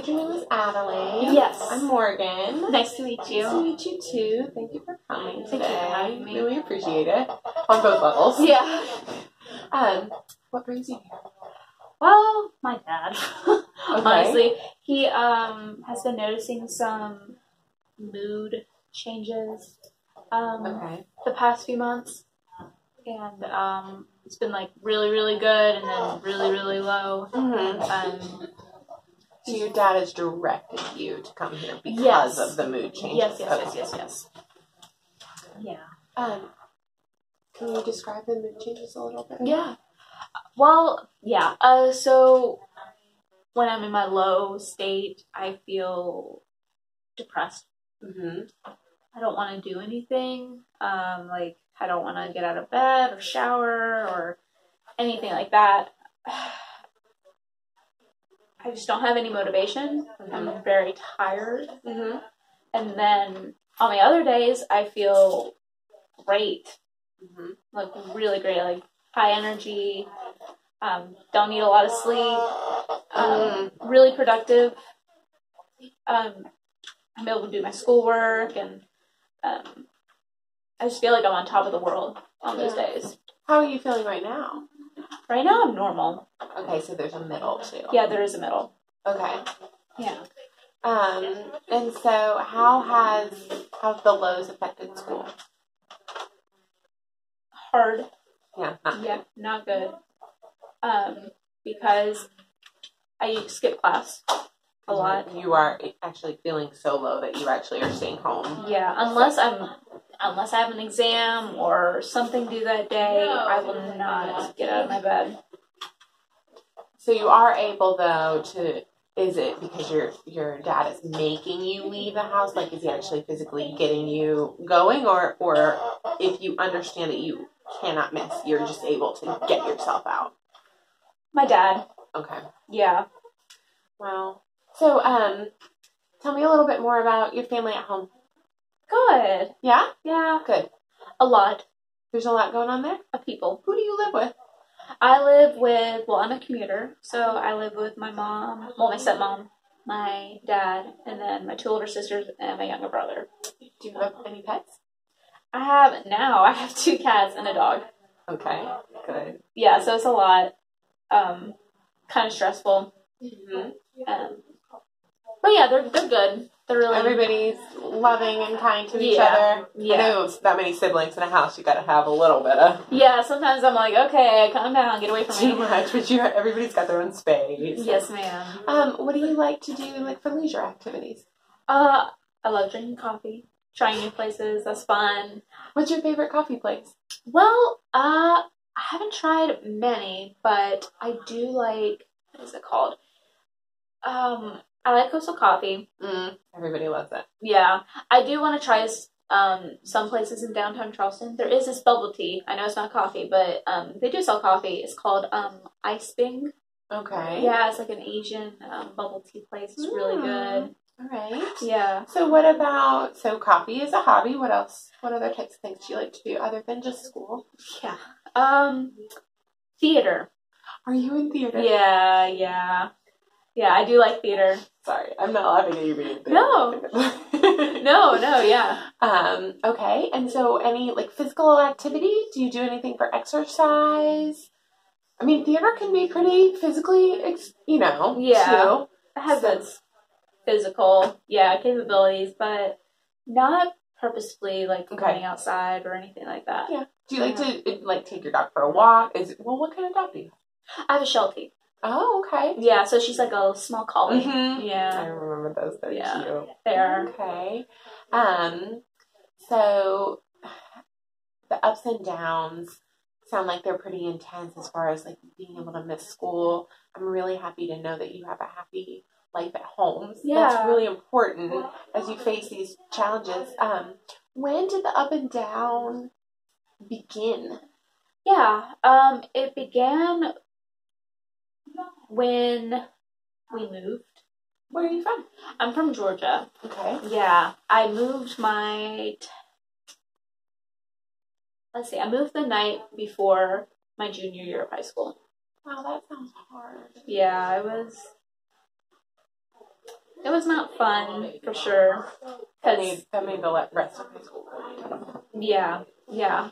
said your name was Adelaide. Yes. I'm Morgan. Nice to meet you. Nice to meet you too. Thank you for coming today. Thank you for having me. Really appreciate it. On both levels. Yeah. What brings you here? Well, my dad. Okay. Honestly, he has been noticing some mood changes the past few months, and it's been like really, really good, and then really, really low. Mm-hmm. So your dad has directed you to come here because of the mood changes. Yes. Yeah. Can you describe the mood changes a little bit? Yeah. Well, yeah. So when I'm in my low state, I feel depressed. Mm-hmm. I don't want to do anything. Like I don't want to get out of bed or shower or anything like that. I just don't have any motivation. Mm-hmm. I'm very tired. Mm-hmm. And then on the other days, I feel great. Mm-hmm. Like really great, like high energy. Don't need a lot of sleep. Really productive. I'm able to do my schoolwork, and I just feel like I'm on top of the world on those days. How are you feeling right now? Right now, I'm normal. Okay, so there's a middle too. Yeah, there is a middle. Okay. Yeah. And so how have the lows affected school? Hard. Yeah. Not good. Because I skip class a lot. You are actually feeling so low that you actually are staying home. Yeah, unless I have an exam or something due that day, I will not get out of my bed. So you are able though to. Is it because your dad is making you leave the house? Like, is he actually physically getting you going, or if you understand that you cannot miss, you're just able to get yourself out? My dad. Okay. Yeah. Wow. So, tell me a little bit more about your family at home. Good. Yeah? Yeah. Good. A lot. There's a lot going on there? Of people. Who do you live with? I live with, I'm a commuter, so I live with my mom, my stepmom, my dad, and then my 2 older sisters and my younger brother. Do you have any pets? I have 2 cats and a dog. Okay, good. Yeah, so it's a lot. Kind of stressful. Mm-hmm. But yeah, they're good. They're really... Everybody's loving and kind to each other. Yeah. I know that many siblings in a house, you gotta have a little bit of... Yeah, sometimes I'm like, okay, calm down, get away from me. Too much, but everybody's got their own space. Yes, ma'am. What do you like to do, like, for leisure activities? I love drinking coffee, trying new places, that's fun. What's your favorite coffee place? Well, I haven't tried many, but I do like, what is it called? I like Coastal Coffee. Everybody loves it. Yeah. I do want to try some places in downtown Charleston. There is this bubble tea. I know it's not coffee, but they do sell coffee. It's called Ice Bing. Okay. Yeah, it's like an Asian bubble tea place. It's really good. All right. Yeah. So coffee is a hobby. What else? What other types of things do you like to do other than just school? Yeah. Theater. Are you in theater? Yeah, I do like theater. Sorry, I'm not laughing at you being theater. No. No, yeah. Okay, and so any, like, physical activity? Do you do anything for exercise? I mean, theater can be pretty physically, too. It has its physical, capabilities, but not purposefully, like, running outside or anything like that. Yeah. Do you like to, like, take your dog for a walk? What kind of dog do you have? I have a Sheltie. Oh, okay. Yeah, so she's like a small collie. Mm-hmm. Yeah. I remember those. They're cute. They are. Okay. So the ups and downs sound like they're pretty intense as far as, like, being able to miss school. I'm really happy to know that you have a happy life at home. So that's really important as you face these challenges. When did the up and down begin? Yeah, it began when we moved. Where are you from? I'm from Georgia. Okay. Yeah, I moved I moved the night before my junior year of high school. Wow, that sounds hard. Yeah, it was It was not fun, for sure. That made the rest of high school really tough. Yeah, yeah.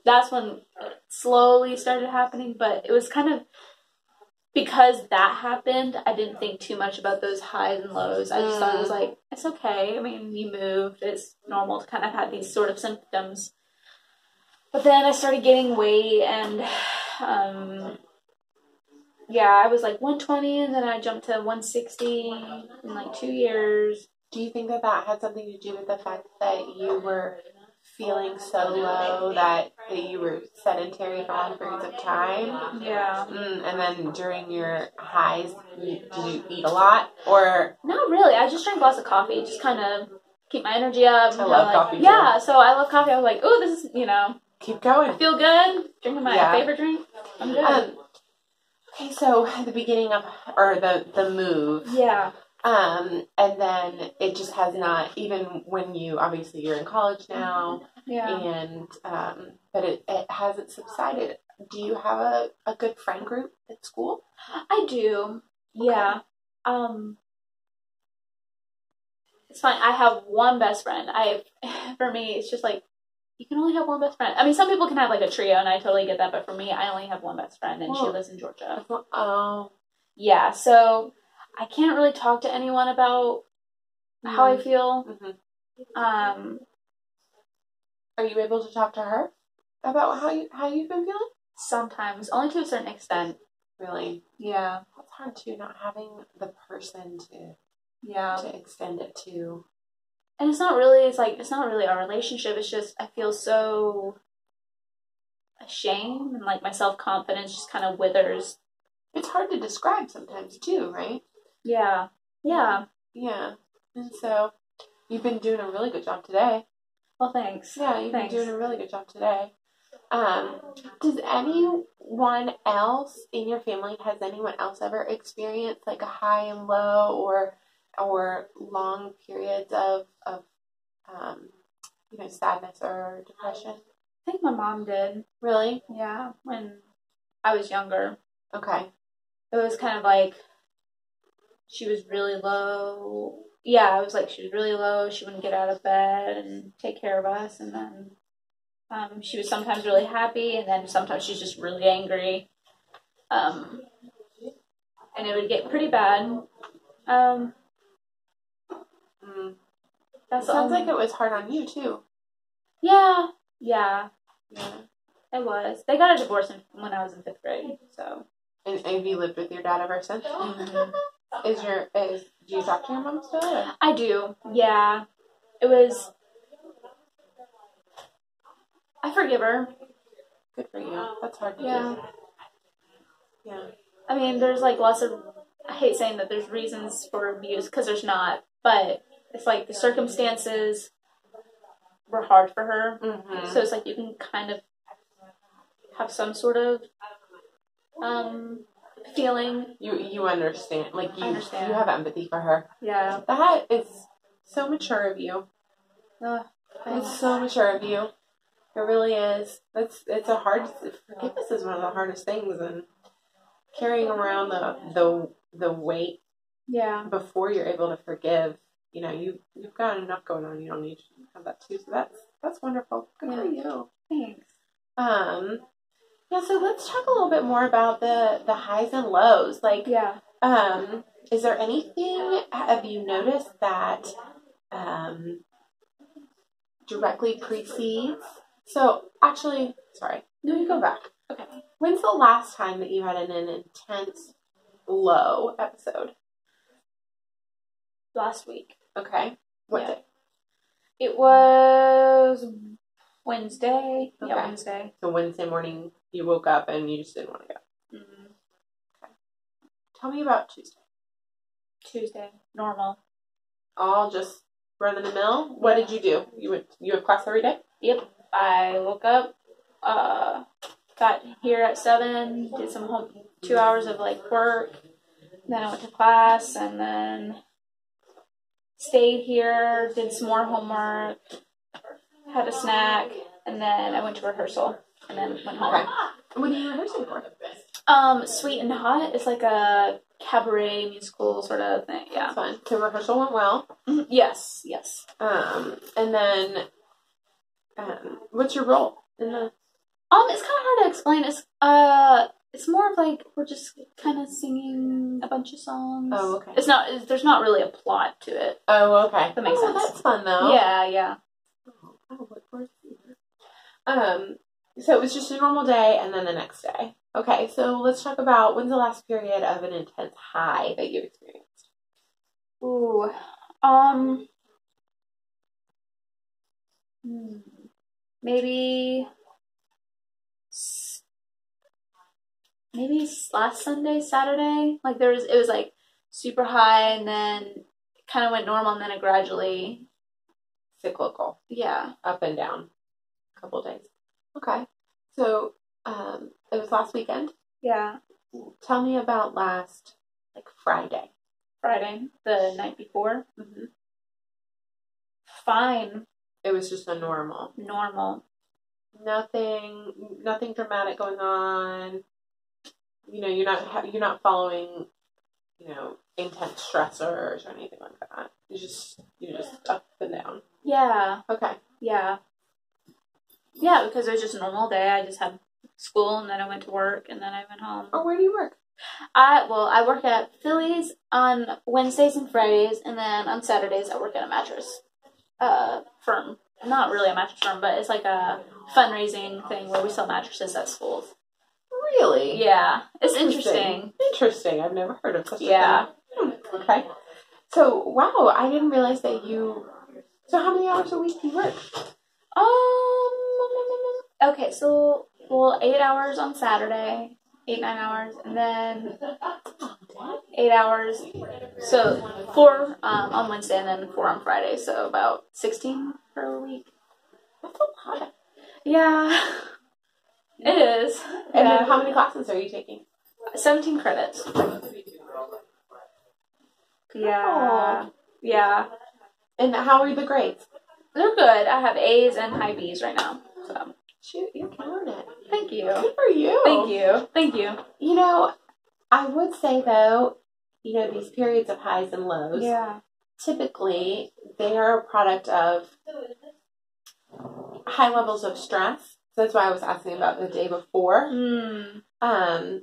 That's when it slowly started happening, but it was kind of, because that happened, I didn't think too much about those highs and lows. I just thought it was like, it's okay. I mean, you moved. It's normal to kind of have these sort of symptoms. But then I started gaining weight, and I was like 120, and then I jumped to 160 in like 2 years. Do you think that had something to do with the fact that you were feeling so low that you were sedentary for long periods of time? Yeah. And then during your highs, did you eat a lot? Or not really. I just drank lots of coffee, just kind of keep my energy up. I love coffee. Yeah, so I love coffee. I was like, oh, this is, keep going. I feel good. Drinking my favorite drink. I'm good. Okay, so the beginning of, or the move. Yeah. And then it just has not, even when obviously you're in college now. Yeah. And, but it hasn't subsided. Do you have a good friend group at school? I do. Yeah. It's fine. I have one best friend. For me, it's just like, you can only have one best friend. I mean, some people can have like a trio, and I totally get that. But for me, I only have one best friend, and she lives in Georgia. Oh. Yeah, so I can't really talk to anyone about how I feel. Mm-hmm. Are you able to talk to her about how you've been feeling? Sometimes, only to a certain extent. Really? Yeah. It's hard too, not having the person to extend it to. And it's not really our relationship. It's just I feel so ashamed, and like my self-confidence just kind of withers. It's hard to describe sometimes too, right? Yeah. Yeah. Yeah. And so you've been doing a really good job today. Well, thanks. Yeah, you've been doing a really good job today. Does anyone else in your family, has anyone else ever experienced like a high and low or long periods of sadness or depression? I think my mom did. Really? Yeah, when I was younger. Okay. It was kind of like she was really low. Yeah, it was like she was really low. She wouldn't get out of bed and take care of us. And then she was sometimes really happy, and then sometimes she's just really angry. And it would get pretty bad. That sounds like it was hard on you, too. Yeah. It was. They got a divorce when I was in 5th grade, so. And have you lived with your dad ever since? Mm-hmm. Do you talk to your mom still? Or? I do, yeah. It was, I forgive her. Good for you. That's hard to do. Yeah. I mean, there's like lots of, I hate saying that there's reasons for abuse, because there's not, but it's like the circumstances were hard for her. Mm-hmm. So it's like you can kind of have some sort of feeling. You understand. Like, you understand. You have empathy for her. Yeah. That is so mature of you. It's so mature of you. It really is. Forgiveness is one of the hardest things, and carrying around the weight. Yeah. Before you're able to forgive, you've got enough going on. You don't need to have that too. So that's wonderful. Good for you. Thanks. Yeah, so let's talk a little bit more about the highs and lows. Like, is there anything, have you noticed that directly precedes? So, actually, sorry. No, you go back. Okay. When's the last time that you had an intense low episode? Last week. Okay. What day? It was Wednesday. Okay. Yeah, Wednesday. So Wednesday morning, you woke up and you just didn't want to go. Mm-hmm. Okay. Tell me about Tuesday. Tuesday, normal. All just run of the mill. What did you do? You have class every day? Yep. I woke up, got here at 7, did some 2 hours of like work, then I went to class, and then stayed here, did some more homework, had a snack, and then I went to rehearsal, and then went home. Okay. What are you rehearsing for? Sweet and Hot is like a cabaret musical sort of thing. Yeah. That's fun. So rehearsal went well. Yes. And then, what's your role in the? It's kind of hard to explain. It's more of like we're just kind of singing a bunch of songs. Oh, okay. There's not really a plot to it. Oh, okay. That makes sense. That's fun though. Yeah. Oh, I will look forward to that. So it was just a normal day and then the next day. Okay, so let's talk about when's the last period of an intense high that you experienced? Ooh. Maybe last Sunday, Saturday. Like it was like super high and then it kind of went normal and then it gradually Cyclical. Yeah. Up and down. A couple days. Okay. So, it was last weekend? Yeah. Tell me about last, Friday. Friday, the night before. Mm-hmm. Fine. It was just a normal. Nothing dramatic going on. You're not following, intense stressors or anything like that. You're just up and down. Yeah. Okay. Yeah. Yeah, because it was just a normal day. I just had school and then I went to work and then I went home. Oh, where do you work? I work at Philly's on Wednesdays and Fridays, and then on Saturdays I work at a mattress firm. Not really a mattress firm, but it's like a fundraising thing where we sell mattresses at schools. Really? Yeah. It's interesting. Interesting. I've never heard of such a thing. Yeah. Okay. So, wow, I didn't realize that so how many hours a week do you work? Okay, so, 8 hours on Saturday, 8, 9 hours, and then 8 hours, so 4 on Wednesday and then 4 on Friday, so about 16 per week. That's a lot. Yeah, it is. And then how many classes are you taking? 17 credits. Yeah. Oh. Yeah. And how are the grades? They're good. I have A's and high B's right now. So. Shoot, you're killing it. Thank you. Good for you. Thank you. I would say though, these periods of highs and lows, typically they are a product of high levels of stress. So that's why I was asking about the day before. But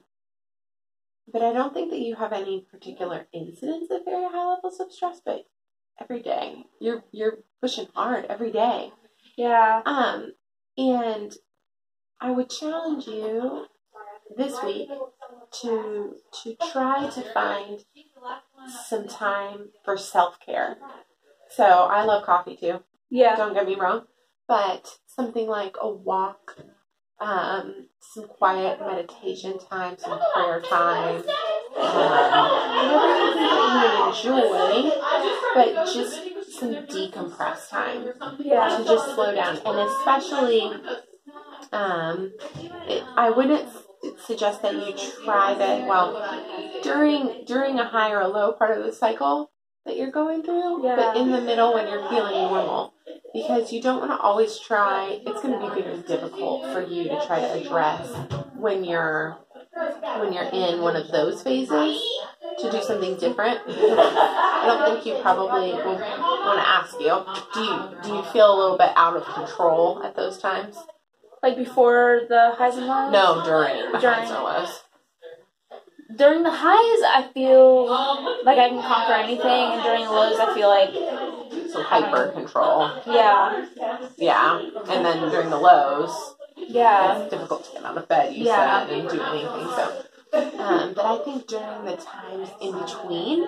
I don't think that you have any particular incidents of very high levels of stress, but every day you're pushing hard every day. Yeah. And I would challenge you this week to try to find some time for self-care. So I love coffee too. Yeah. Don't get me wrong. But something like a walk, some quiet meditation time, some prayer time, whatever you enjoy, but just some decompress time to just slow down. And especially, I wouldn't suggest that you try that, during a high or a low part of the cycle that you're going through, but in the middle when you're feeling normal. Because you don't want to always try, it's going to be very difficult for you to try to address when you're in one of those phases to do something different. I don't think you probably will want to ask you. Do you feel a little bit out of control at those times? Like before the highs and lows? No, during the highs and lows. During the highs, I feel like I can conquer anything, and during the lows, I feel like some hyper control. Yeah. Yeah, and then during the lows, it's difficult to get out of bed. You said and do anything. So, but I think during the times in between,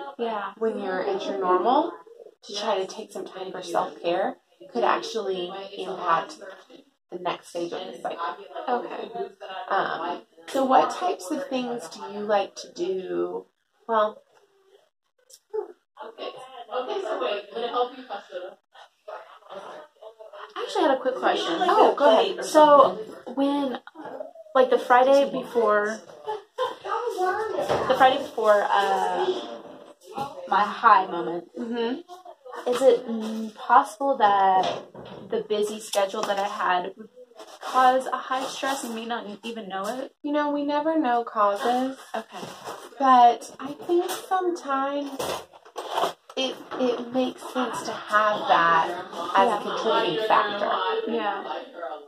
when you're at your normal, to try to take some time for self-care could actually impact the next stage of the cycle. Okay. So what types of things do you like to do? Well, so wait, can I help you I actually had a quick question. Oh, go ahead. So when, the Friday before my high moment, is it possible that the busy schedule that I had would cause a high stress and me not even know it? We never know causes. Okay. But I think sometimes it makes sense to have that as a contributing factor. Yeah.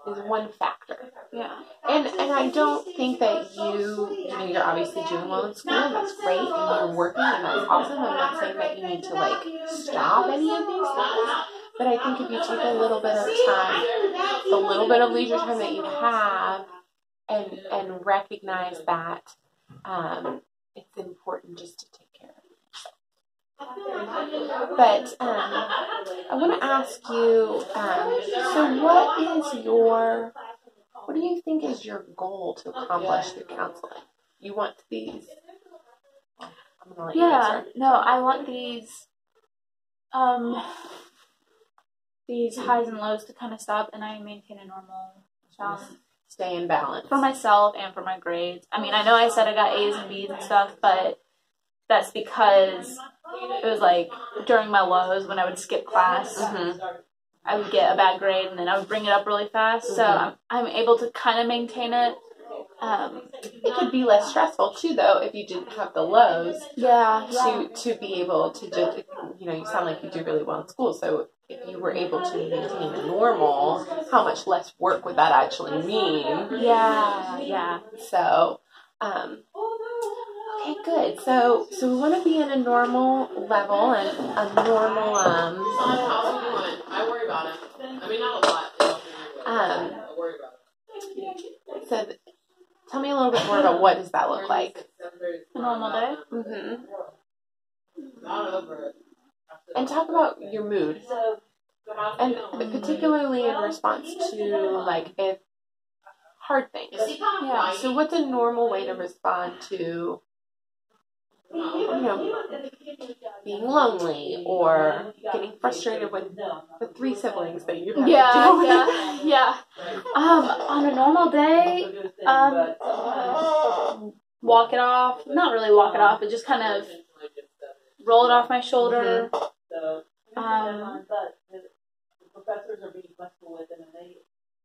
Is one factor. Yeah. And I don't think that you're obviously doing well in school, and that's great, and you're working, and that's awesome. I'm not saying that you need to, like, stop any of these things, but I think if you take a little bit of time, the little bit of leisure time that you have, and recognize that it's important just to take care of it. But I want to ask you, so what do you think is your goal to accomplish through counseling? You want these? I'm gonna let you answer. No, I want these highs and lows to kind of stop, and I maintain a normal balance. Stay in balance. For myself and for my grades. I mean, I know I said I got A's and B's and stuff, but that's because it was like during my lows when I would skip class. Mm-hmm. I would get a bad grade, and then I would bring it up really fast. Mm-hmm. So I'm able to kind of maintain it. It could be less stressful too, though, if you didn't have the lows. Yeah. To be able to just, you sound like you do really well in school. So if you were able to maintain a normal, how much less work would that actually mean? Yeah. So, okay, good. So we want to be in a normal level and a normal. I worry about it. I mean, not a lot. I worry about it. So, tell me a little bit more about what does that look like? A normal day. Mm-hmm. And talk about your mood, and particularly in response to like if hard things. Yeah. So, what's a normal way to respond to? Being lonely or getting frustrated with the 3 siblings that you have to deal with. Yeah. On a normal day, walk it off. Not really walk it off, but just kind of roll it off my shoulder.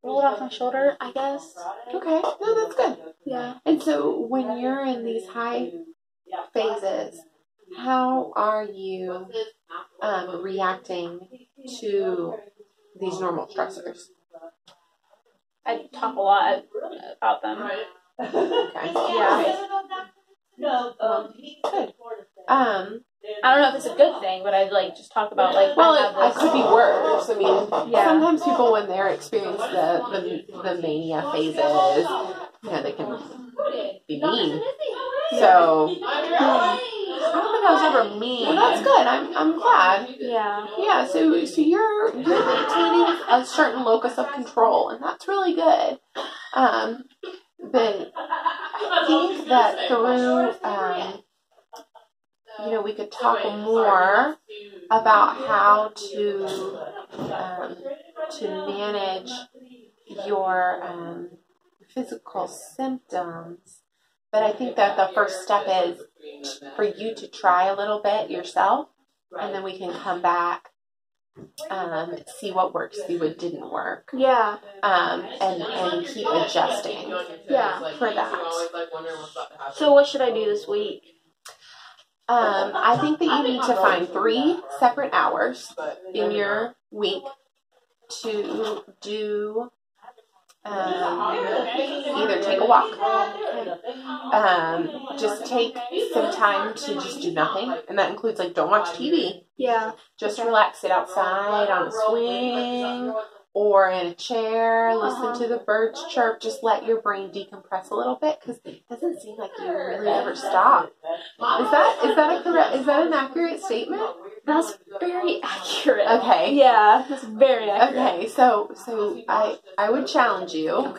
Roll it off my shoulder, I guess. Okay, no, that's good. Yeah. And so when you're in these high phases, how are you reacting to these normal stressors? I talk a lot about them. Okay. Yeah. Good. I don't know if it's a good thing, but I just talk about it could be worse. I mean, sometimes people when they're experiencing the mania phases, they can be mean. So I don't think I was ever mean. Well, that's good. I'm glad. Yeah. Yeah. So you're maintaining a certain locus of control, and that's really good. But I think that through we could talk more about how to manage your physical symptoms. But I think that the first step is for you to try a little bit yourself, and then we can come back, see what works, see what didn't work. Yeah. And keep adjusting. Yeah. For that. So what should I do this week? I think that you need to find 3 separate hours in your week to do either take a walk, just take some time to just do nothing, and that includes don't watch TV. Yeah. Just relax, sit outside on a swing or in a chair, listen to the birds chirp, just let your brain decompress a little bit, because it doesn't seem like you really ever stop. Is that an accurate statement? That's very accurate. Okay. Yeah, that's very accurate. Okay, so I would challenge you,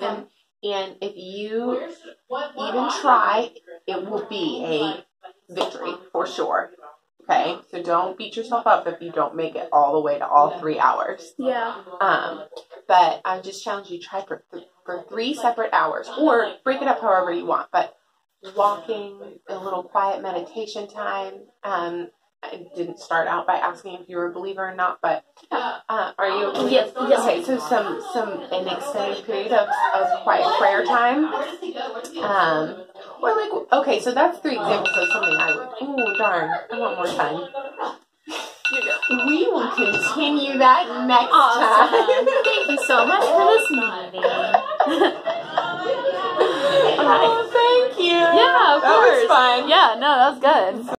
and if you even try, it will be a victory for sure. Okay, so don't beat yourself up if you don't make it all the way to all 3 hours. Yeah. But I just challenge you to try for 3 separate hours, or break it up however you want. But walking, a little quiet meditation time. I didn't start out by asking if you were a believer or not, but are you? Yes. Okay, so an extended period of quiet prayer time, Or like, okay, so that's 3 examples of something I would. Ooh, darn! I want more time. We will continue that next time. Thank you so much for this meeting. Oh, thank you. Yeah, of course. That was fun. Yeah, no, that was good.